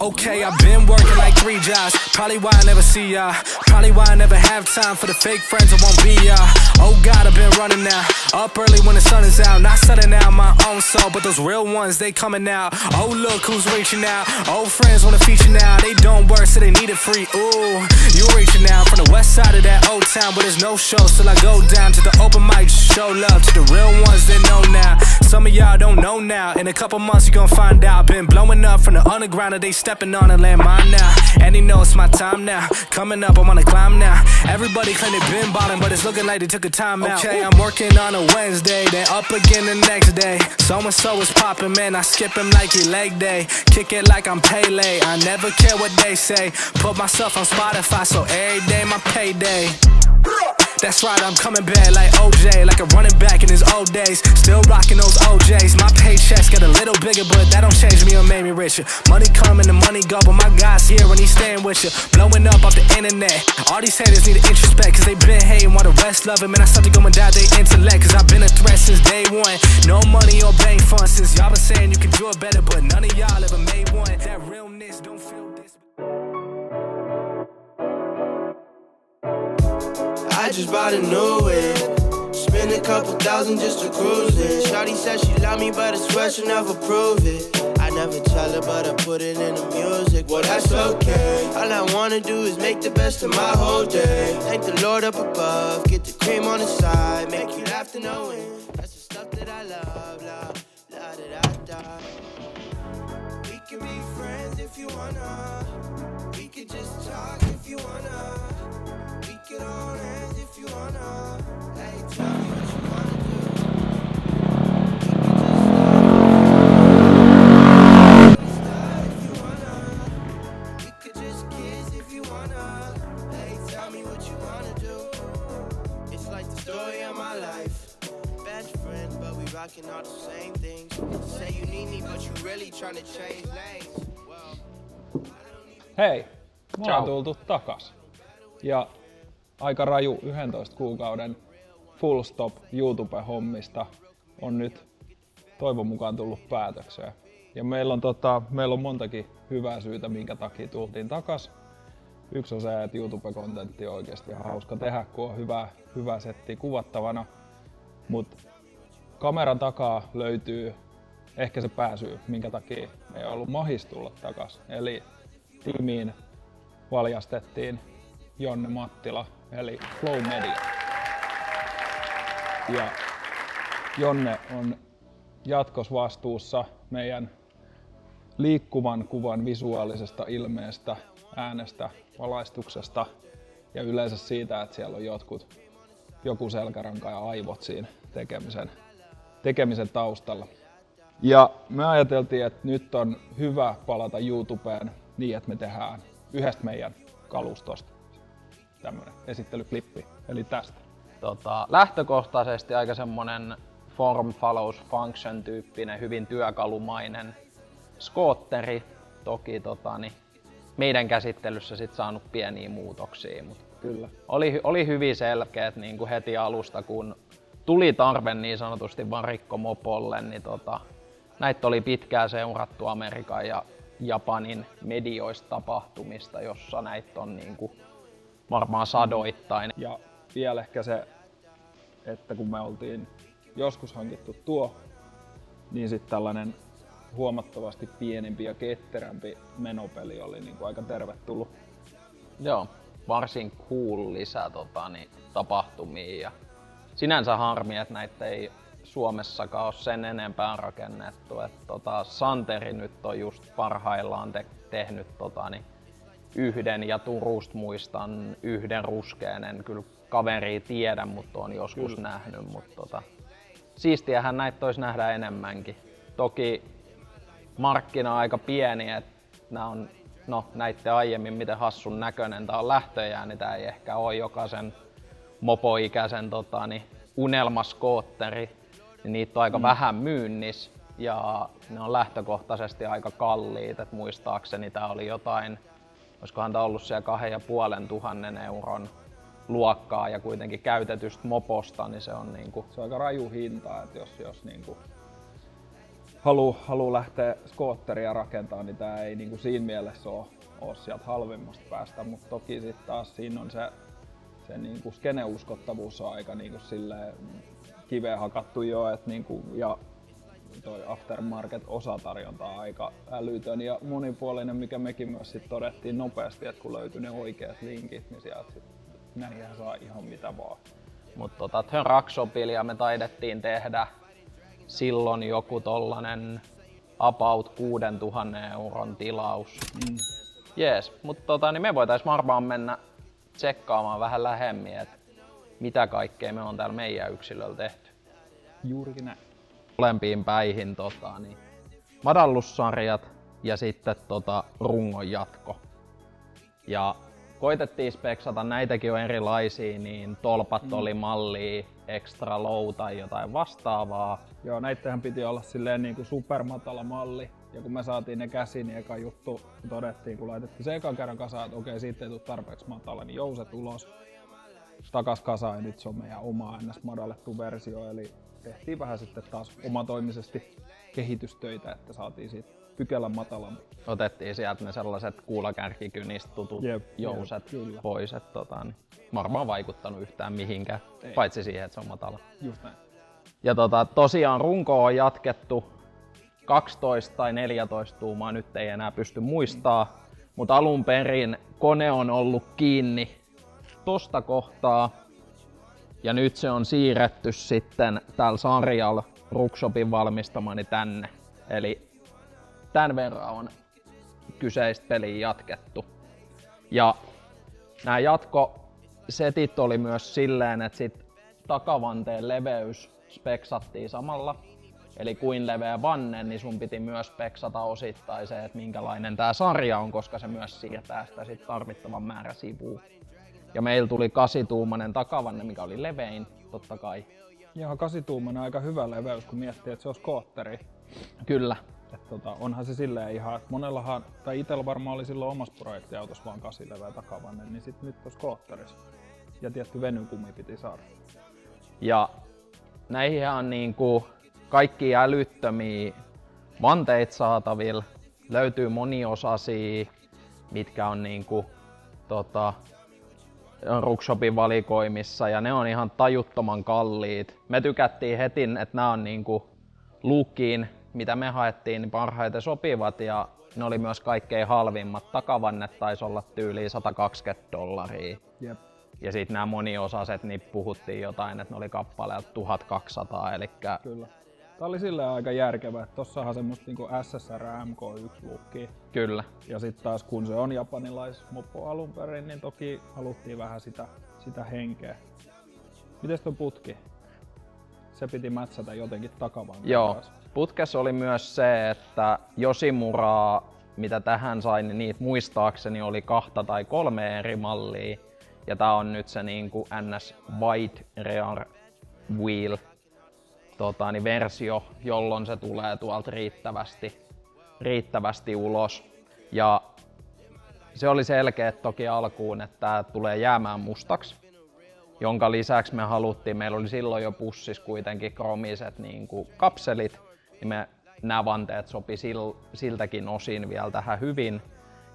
Okay, I've been working like 3 jobs. Probably why I never see ya. Probably why I never have time for the fake friends I won't be ya. Oh God, I've been running now. Up early when the sun is out. Not setting out my own soul, but those real ones, they coming out. Oh look who's reaching out. Old friends wanna feature now. They don't work so they need it free. Ooh, you reaching out from the west side of that old town, but there's no show till I go down to the open mic. Show love to the real ones that know now. Some of y'all don't know now. In a couple months you gon' find out. Been blowing up from the underground and they stepping on and land mine now. And they know it's my time now. Coming up, I'm on a climb now. Everybody claim they been ballin', but it's looking like they took a time out. Okay, I'm working on a Wednesday, then up again the next day. So-and-so is poppin', man, I skip him like he leg day. Kick it like I'm Pele, I never care what they say. Put myself on Spotify, so every day my payday. That's right, I'm coming back like OJ, like a running back in his old days. Still rocking those OJs. My paychecks get a little bigger, but that don't change me or make me richer. Money come and the money go, but my God's here and he's staying with you. Blowing up off the internet. All these haters need to introspect, cause they been hating while the rest love him. And I started going down their intellect, cause I've been a threat since day one. No money or bank funds, since y'all been saying you can do it better, but none of y'all ever made one. That realness don't feel this. I just bought a new whip. Spent a couple thousand just to cruise it. Shawty said she love me, but I swear she'll never prove it. I never tell her, but I put it in the music. Well, that's okay. All I wanna do is make the best of my whole day. Thank the Lord up above. Get the cream on the side. Make you laugh to no end. That's the stuff that I love. Love, la da da da. We can be friends if you wanna. We could just talk if you wanna. We could hold hands if you wanna. Hey, tell me what you wanna do. We could just if you wanna. We could just kiss if you wanna. Hey, tell me what you wanna do. It's like the story of my life. Best friends, but we rocking all the same things. Say you need me, but you really trying to change lanes. Well, Hei, me ollaan tultu takas. Ja aika raju 11 kuukauden full stop YouTube-hommista on nyt toivon mukaan tullut päätökseen. Ja meillä on montakin hyvää syytä, minkä takia tultiin takas. Yksi on se, että YouTube-kontentti on oikeasti hauska tehdä, kun on hyvä setti kuvattavana. Mut kameran takaa löytyy ehkä se pääsyy, minkä takia ei ollut mahis tulla takas. Eli tiimiin valjastettiin Jonne Mattila eli Flow Media. Ja Jonne on jatkosvastuussa meidän liikkuvan kuvan visuaalisesta ilmeestä, äänestä, valaistuksesta ja yleensä siitä, että siellä on joku selkäranka ja aivot siinä tekemisen taustalla. Ja me ajateltiin, että nyt on hyvä palata YouTubeen niin, että me tehdään yhdestä meidän kalustosta tämmönen esittelyklippi, eli tästä. Lähtökohtaisesti aika semmonen form follows function tyyppinen, hyvin työkalumainen skootteri. Toki meidän käsittelyssä sit saanut pieniä muutoksia, mutta kyllä. Oli hyvin selkeät niin kuin heti alusta, kun tuli tarve niin sanotusti varikkomopolle, niin näitä oli pitkään seurattu Amerikan ja Japanin medioista tapahtumista, jossa näitä on niin kuin varmaan sadoittain. Ja vielä ehkä se, että kun me oltiin joskus hankittu tuo, niin sitten tällainen huomattavasti pienempi ja ketterämpi menopeli oli niin kuin aika tervetullut. Joo, varsin cool lisä tapahtumia. Ja sinänsä harmi, että näitä ei Suomessakaan ole sen enempää rakennettu. Santeri nyt on just parhaillaan tehnyt yhden, ja Turusta muistan yhden ruskeenen. Kyllä kaveria tiedän, mutta on joskus nähnyt. Mutta siistiähän näitä olisi nähdä enemmänkin. Toki markkina on aika pieni, että nämä on näitten aiemmin miten hassun näköinen tää on lähtöjään, niin tää ei ehkä ole jokaisen mopoikäisen unelmaskootteri. Niitä on aika vähän myynnissä ja ne on lähtökohtaisesti aika kalliit, et muistaakseni tää oli jotain, olisikohan tää ollut siellä 2,500 euron luokkaa ja kuitenkin käytetystä moposta, niin se on niinku... Se on aika raju hinta, että jos niinku haluu lähteä skootteria rakentamaan, niin tää ei niinku siinä mielessä oo sieltä halvimmasta päästä, mutta toki sit taas siinä on se niinku skene-uskottavuus on aika niinku silleen kiveen hakattu jo, et niinku, ja toi aftermarket-osatarjonta on aika älytön ja monipuolinen, mikä mekin myös sit todettiin nopeasti, että kun löytyi ne oikeat linkit, niin sieltä sit näihin saa ihan mitä vaan. Mutta Rackshopilla me taidettiin tehdä silloin joku tollanen about 6 000 euron tilaus. Jees, mutta niin me voitais varmaan mennä tsekkaamaan vähän lähemmin, että mitä kaikkea me on täällä meidän yksilöllä tehty. Juurikin näin. Molempiin päihin niin madallussarjat ja sitten rungon jatko. Ja koitettiin speksata, näitäkin on erilaisia, niin tolpat oli mallia, extra low tai jotain vastaavaa. Joo, näittehän piti olla silleen niinku supermatala malli. Ja kun me saatiin ne käsiin, niin eka juttu todettiin, kun laitettiin se ekan kerran kasaan, että okei, siitä ei tule tarpeeksi matala, niin jouset ulos, takas kasaan ja nyt se on meidän oma ns. Madallettu versio. Eli tehtiin vähän sitten taas omatoimisesti kehitystöitä, että saatiin siitä pykälän matalampi. Otettiin sieltä ne sellaiset kuulakärkikynistä tutut jouset pois, että niin varmaan vaikuttanut yhtään mihinkään, paitsi siihen, että se on matala. Just näin. Ja tosiaan runko on jatkettu 12 tai 14 tuumaa, nyt ei enää pysty muistaa, mutta alun perin kone on ollut kiinni tosta kohtaa ja nyt se on siirretty sitten täällä sarjalla Rookshopin valmistamani tänne. Eli tän verran on kyseistä peliä jatkettu. Ja nämä jatkosetit oli myös silleen, että sit takavanteen leveys speksattiin samalla. Eli kuin leveä vanne, niin sun piti myös speksata osittain se, että minkälainen tää sarja on, koska se myös siirtää sitä sit tarvittavan määrä sivua. Ja meillä tuli 8-tuumainen takavanne, mikä oli levein, totta kai. Joo, 8-tuumainen aika hyvä leveys, kun miettii, että se on skootteri. Kyllä. Onhan se silleen ihan, että monellahan, tai itellä varmaan oli silloin omassa projektiautossa vaan 8 leveä takavanne, niin sit nyt on skootterissa. Ja tietty venykumi piti saada. Ja näihin on niinku kaikki älyttömiä vanteita saatavilla. Löytyy moniosaisia, mitkä on niinku Rookshopin valikoimissa ja ne on ihan tajuttoman kalliit. Me tykättiin heti, että nämä on niinku lookiin, mitä me haettiin, niin parhaiten sopivat ja ne oli myös kaikkein halvimmat. Takavannet taisi olla tyyliin $120. Jep. Ja sitten nämä moniosaset, niin puhuttiin jotain, että ne oli kappaleelta 1200. Elikkä kyllä. Tää oli silleen aika järkevä, että tossahan semmoista niinku SSR MK1 lookia. Kyllä. Ja sitten taas kun se on japanilaismopo alun perin, niin toki haluttiin vähän sitä henkeä. Mites tuo putki? Se piti mätsätä jotenkin takavanteen. Joo. Putkessa oli myös se, että Yoshimuraa, mitä tähän sain, niin niitä muistaakseni oli 2 tai 3 eri mallia. Ja tää on nyt se niinku NS Wide Rear Wheel niin versio, jolloin se tulee tuolta riittävästi ulos. Ja se oli selkeä toki alkuun, että tää tulee jäämään mustaksi. Jonka lisäksi me haluttiin, meillä oli silloin jo pussissa kuitenkin kromiset niinku kapselit, niin nämä vanteet sopi siltäkin osin vielä tähän hyvin.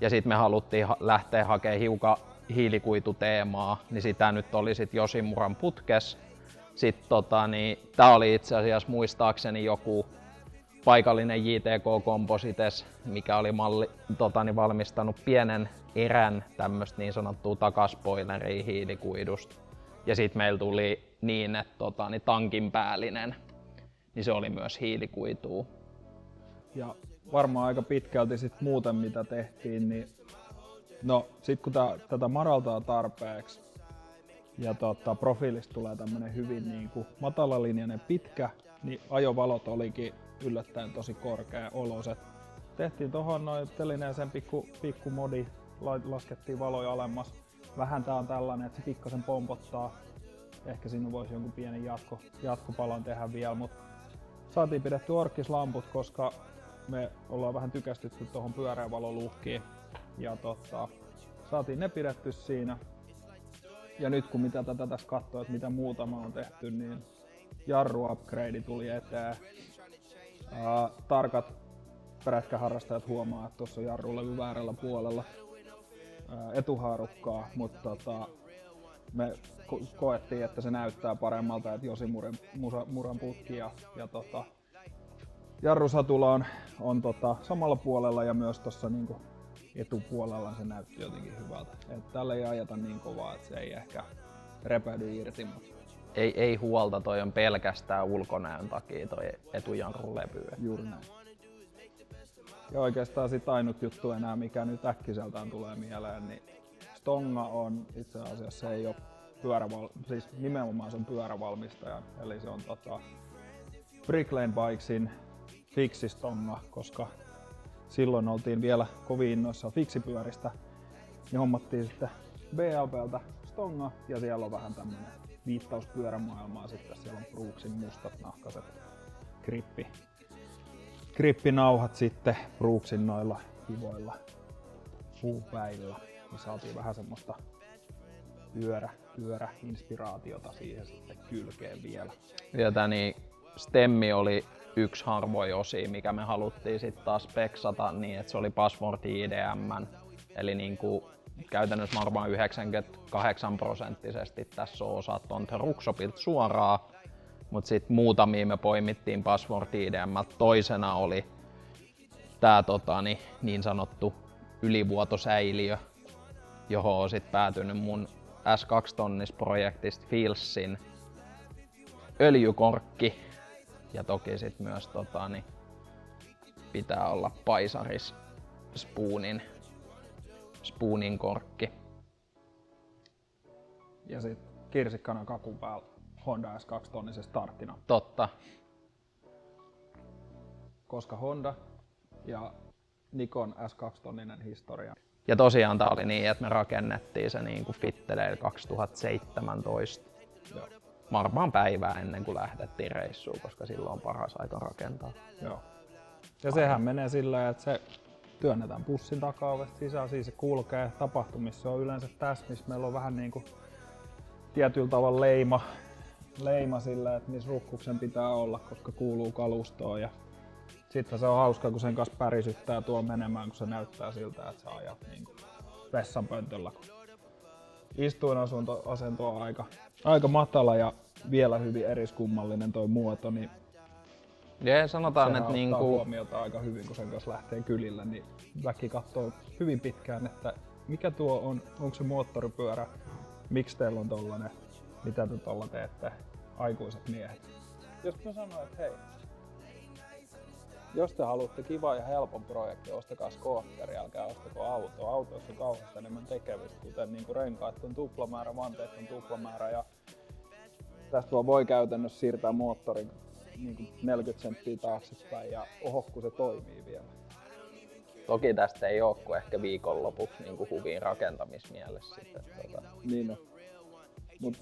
Ja sitten me haluttiin lähteä hakemaan hiukan hiilikuituteemaa, niin sitä nyt oli sitten Yoshimuran putkes. Sitten tää oli itse asiassa muistaakseni joku paikallinen JTK Composites, mikä oli valmistanut pienen erän tämmöstä niin sanottua takaspoileria hiilikuidusta. Ja sitten meillä tuli niin, että tankin päällinen, niin se oli myös hiilikuitua. Ja varmaan aika pitkälti sit muuten mitä tehtiin, niin no sit kun tätä madaltaa tarpeeksi ja profiilista tulee tämmönen hyvin niinku matalalinjainen pitkä, niin ajovalot olikin yllättäen tosi korkea oloset. Tehtiin tohon noin telineeseen pikku modi, laskettiin valoja alemmas. Vähän tää on tällainen, että se pikkasen pompottaa. Ehkä sinne voisi jonkun pienen jatkopalan tehdä vielä, mutta saatiin pidetty orkkislamput, koska me ollaan vähän tykästytty tuohon pyöreän valoluhkiin. Ja saatiin ne pidetty siinä. Ja nyt kun mitä tätä tässä katsoo, että mitä muuta on tehty, niin jarru upgrade tuli eteen. Tarkat prätkäharrastajat huomaa, että tuossa on jarrulevy väärällä puolella etuhaarukkaa, mutta me koettiin, että se näyttää paremmalta, että Josi Muran putki ja jarrusatula on samalla puolella ja myös tuossa niinku etupuolella se näytti jotenkin hyvältä. Et tällä ei ajeta niin kovaa, että se ei ehkä repeydy irti. Mutta Ei huolta, toi on pelkästään ulkonäön takia toi etujarrulevy. juuri näin. Ja oikeastaan sit ainut juttu enää, mikä nyt äkkiseltään tulee mieleen, niin Stonga on itse asiassa, se ei ole siis nimenomaan se on pyörävalmistaja, eli se on Bricklane Bikesin Fixi-stonga, koska silloin oltiin vielä kovin innoissaan fiksipyöristä, niin hommattiin sitten BLPltä stonga ja siellä on vähän tämmönen viittaus pyörämaailmaa sitten, siellä on Brooksin mustat nahkaset grippinauhat sitten Brooksin noilla kivoilla puupäillä, niin saatiin vähän semmoista pyörä-inspiraatiota siihen sitten kylkeen vielä. Ja tää stemmi oli yksi harvoin osia, mikä me haluttiin sitten taas peksata niin, että se oli Password IDM. Eli niinku käytännössä varmaan 98% tässä on osat on Ruckshopilta suoraan, mutta sitten muutamia me poimittiin Password IDM. Toisena oli tää niin sanottu ylivuotosäiliö, johon on sitten päätynyt mun S2-tonnisprojektista Filsin öljykorkki. Ja toki sit myös pitää olla Paisaris Spoonin korkki. Ja sit kirsikkana kakun päällä Honda S2-tonnisen starttina. Totta. Koska Honda ja Nikon S2-tonninen historia. Ja tosiaan tää oli niin, että me rakennettiin se niinku Fitteleillä 2017. Joo. Varmaan päivää ennen kuin lähdettiin reissuun, koska silloin on paras aika rakentaa. Joo. Ja sehän menee sillä, että se työnnetään pussin takaovesta sisään, siis se kulkee. Tapahtumissa on yleensä tässä, missä meillä on vähän niin kuin tietyllä tavalla leima sillä, että missä rukkuksen pitää olla, koska kuuluu kalustoon. Ja sitten se on hauska, kun sen kanssa pärisyttää tuo menemään, kun se näyttää siltä, että sä ajat niin kuin vessanpöntöllä. Istuinasento on aika matala ja vielä hyvin eriskummallinen toi muoto, niin ja sanotaan, että ottaa huomiota aika hyvin, kun sen kanssa lähtee kylillä, niin väki katsoo hyvin pitkään, että mikä tuo on, onko se moottoripyörä, miksi teillä on tollanen, mitä te tolla teette, aikuiset miehet. Jos mä sanon, että hei, jos te haluatte kivan ja helpon projektin, ostakaa skootteri, älkää ostako autoa. Autoissa on kauheasti enemmän tekemistä, kuten niin renkaat on tuplamäärä, vanteet on tuplamäärä ja tästä voi käytännössä siirtää moottorin niin 40 senttiä taaksepäin ja oho, kun se toimii vielä. Toki tästä ei ole kuin ehkä viikonlopuksi niin huviin rakentamismielessä sitten. Niin on. Mut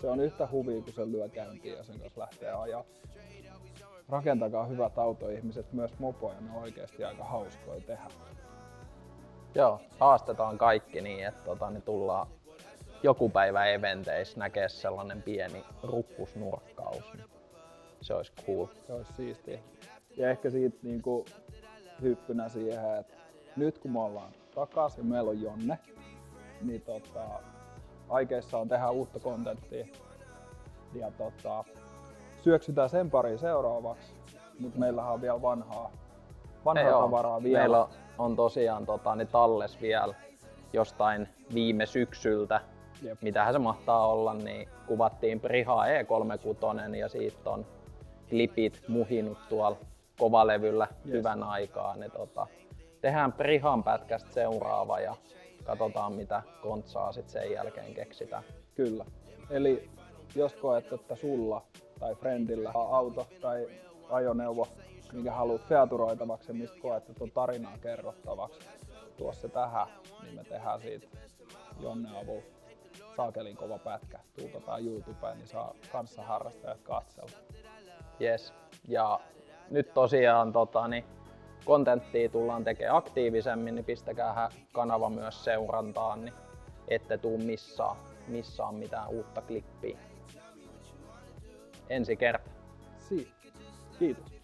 se on yhtä huvia, kun se lyö käyntiin ja sen kanssa lähtee ajaa. Rakentakaa hyvät autoihmiset, myös mopoja, ne on oikeasti aika hauskoja tehdä. Joo, haastetaan kaikki niin, että niin tullaan joku päivä eventeissä näkee sellainen pieni rukkusnurkkaus. Niin se olisi cool. Se olisi siistiä. Ja ehkä siitä niinku hyppynä siihen, että nyt kun me ollaan takas ja meillä on Jonne, niin aikeissa on tehdä uutta kontenttia. Ja syöksytään sen pariin seuraavaksi, mutta meillähän on vielä vanhaa tavaraa vielä. Meillä on tosiaan talles vielä jostain viime syksyltä. Jep. Mitähän se mahtaa olla, niin kuvattiin Prihaa E36 ja siitä on klipit muhinut tuolla kovalevyllä hyvän aikaa. Niin tehdään Prihan pätkästä seuraava ja katsotaan mitä kontsaa sit sen jälkeen keksitään. Kyllä. Eli jos koet, että sulla tai friendillä on auto tai ajoneuvo, minkä haluat featuroitavaksi ja mistä koet, että on tarinaa kerrottavaksi, tuo se tähän, niin me tehdään siitä Jonne avulla saakelin kova pätkä. Tuupataan YouTubeen, niin saa kanssaharrastajat katsella. Yes. Ja nyt tosiaan kontenttia tullaan tekemään aktiivisemmin, niin pistäkää kanava myös seurantaan, niin ette tuu missään mitään uutta klippiä. Ensi kertaa. Kiitos.